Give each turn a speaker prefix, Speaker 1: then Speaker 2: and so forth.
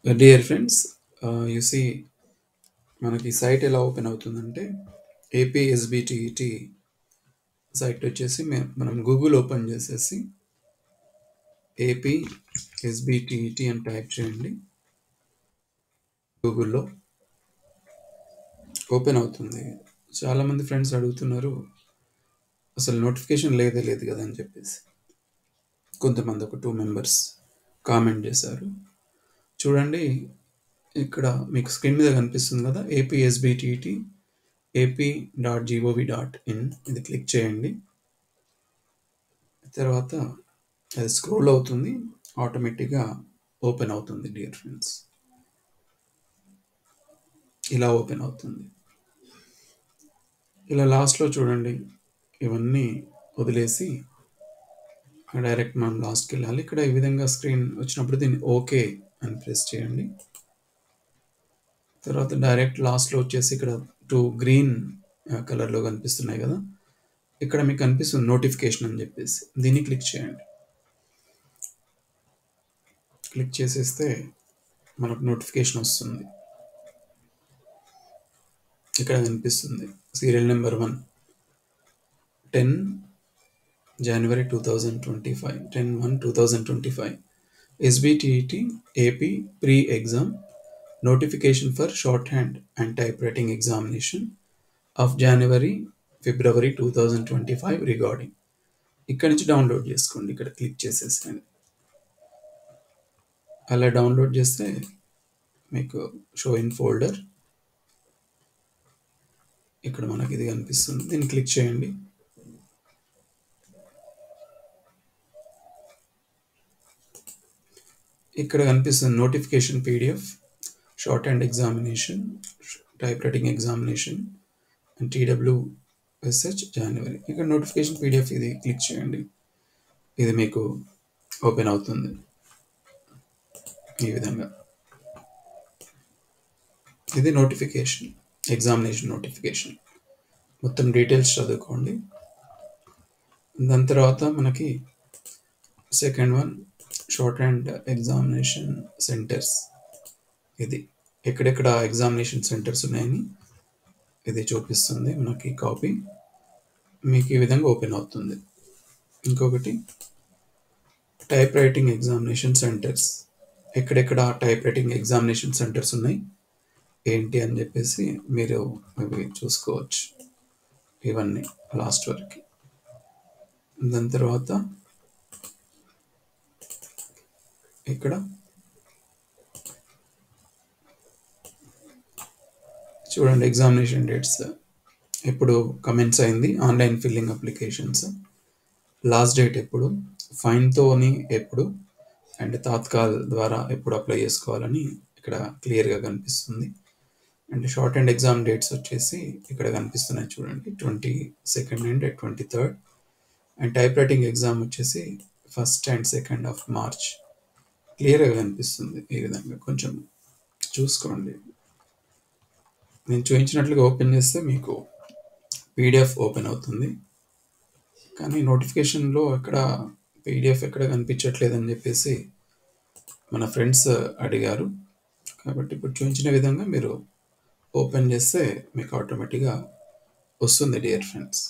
Speaker 1: Dear friends, you see మనకి site ఎలా open అవుతుందంటే ఏపీఎస్బిటిఈటి సైట్ వచ్చేసి మనం గూగుల్ ఓపెన్ చేసేసి ఏపీఎస్బిటిఈటి అని టైప్ చేయండి. గూగుల్లో ఓపెన్ అవుతుంది. చాలామంది ఫ్రెండ్స్ అడుగుతున్నారు, అసలు నోటిఫికేషన్ లేదే లేదు కదా అని చెప్పేసి. కొంతమంది ఒక 2 మెంబర్స్ కామెంట్ చేశారు. చూడండి, ఇక్కడ మీకు స్క్రీన్ మీద కనిపిస్తుంది కదా, ఏపీఎస్బిటిఈటి ap.gov.in, ఇది క్లిక్ చేయండి. తర్వాత అది స్క్రోల్ అవుతుంది, ఆటోమేటిక్గా ఓపెన్ అవుతుంది. డియర్ ఫ్రెండ్స్, ఇలా ఓపెన్ అవుతుంది. ఇలా లాస్ట్లో చూడండి, ఇవన్నీ వదిలేసి డైరెక్ట్ మనం లాస్ట్కి వెళ్ళాలి. ఇక్కడ ఈ విధంగా స్క్రీన్ వచ్చినప్పుడు దీన్ని ఓకే అని ప్రెస్ చేయండి. తర్వాత డైరెక్ట్ లాస్ట్లో వచ్చేసి ఇక్కడ 2 గ్రీన్ కలర్లో కనిపిస్తున్నాయి కదా, ఇక్కడ మీకు కనిపిస్తుంది నోటిఫికేషన్ అని చెప్పేసి, దీన్ని క్లిక్ చేయండి. క్లిక్ చేసేస్తే మనకు నోటిఫికేషన్ వస్తుంది. ఇక్కడ కనిపిస్తుంది serial number 1, 10 January 2025, 10/1/2025, SBTET AP pre-exam notification for shorthand and typewriting examination of January-February 2025 regarding. ఇక్కడ నుంచి డౌన్లోడ్ చేసుకోండి. ఇక్కడ క్లిక్ చేసేసండి. అలా డౌన్లోడ్ చేస్తే మీకు షో ఇన్ ఫోల్డర్ ఇక్కడ మనకి ఇది కనిపిస్తుంది. దీన్ని క్లిక్ చేయండి. ఇక్కడ కనిపిస్తుంది notification PDF, short hand examination, type writing examination and TWSH జనవరి. ఇక్కడ నోటిఫికేషన్ పీడిఎఫ్ ఇది క్లిక్ చేయండి. ఇది మీకు ఓపెన్ అవుతుంది ఈ విధంగా. ఇది నోటిఫికేషన్, ఎగ్జామినేషన్ నోటిఫికేషన్. మొత్తం డీటెయిల్స్ చదువుకోండి. దాని తర్వాత మనకి second one, short hand examination centres. ఇది ఎక్కడెక్కడ ఎగ్జామినేషన్ సెంటర్స్ ఉన్నాయని ఇది చూపిస్తుంది మనకి కాపీ. మీకు ఈ విధంగా ఓపెన్ అవుతుంది. ఇంకొకటి టైప్ రైటింగ్ ఎగ్జామినేషన్ సెంటర్స్, ఎక్కడెక్కడ టైప్ రైటింగ్ ఎగ్జామినేషన్ సెంటర్స్ ఉన్నాయి ఏంటి అని చెప్పేసి మీరు అవి చూసుకోవచ్చు. ఇవన్నీ లాస్ట్ వరకు. దాని తర్వాత ఇక్కడ చూడండి ఎగ్జామినేషన్ డేట్స్, ఎప్పుడు కమెంట్స్ అయింది, online filling applications, last date ఎప్పుడు, ఫైన్తోని ఎప్పుడు, అండ్ తాత్కాల్ ద్వారా ఎప్పుడు అప్లై చేసుకోవాలని ఇక్కడ క్లియర్గా కనిపిస్తుంది. And short and exam dates వచ్చేసి ఇక్కడ కనిపిస్తున్నాయి చూడండి, 22nd and 23rd. And type writing exam వచ్చేసి 1st and 2nd of March. క్లియర్గా కనిపిస్తుంది ఈ విధంగా. కొంచెం చూసుకోండి. నేను చూపించినట్లుగా ఓపెన్ చేస్తే మీకు పీడిఎఫ్ ఓపెన్ అవుతుంది, కానీ నోటిఫికేషన్లో ఎక్కడ పీడిఎఫ్ ఎక్కడ కనిపించట్లేదని చెప్పేసి మన ఫ్రెండ్స్ అడిగారు. కాబట్టి ఇప్పుడు చూపించిన విధంగా మీరు ఓపెన్ చేస్తే మీకు ఆటోమేటిక్గా వస్తుంది డియర్ ఫ్రెండ్స్.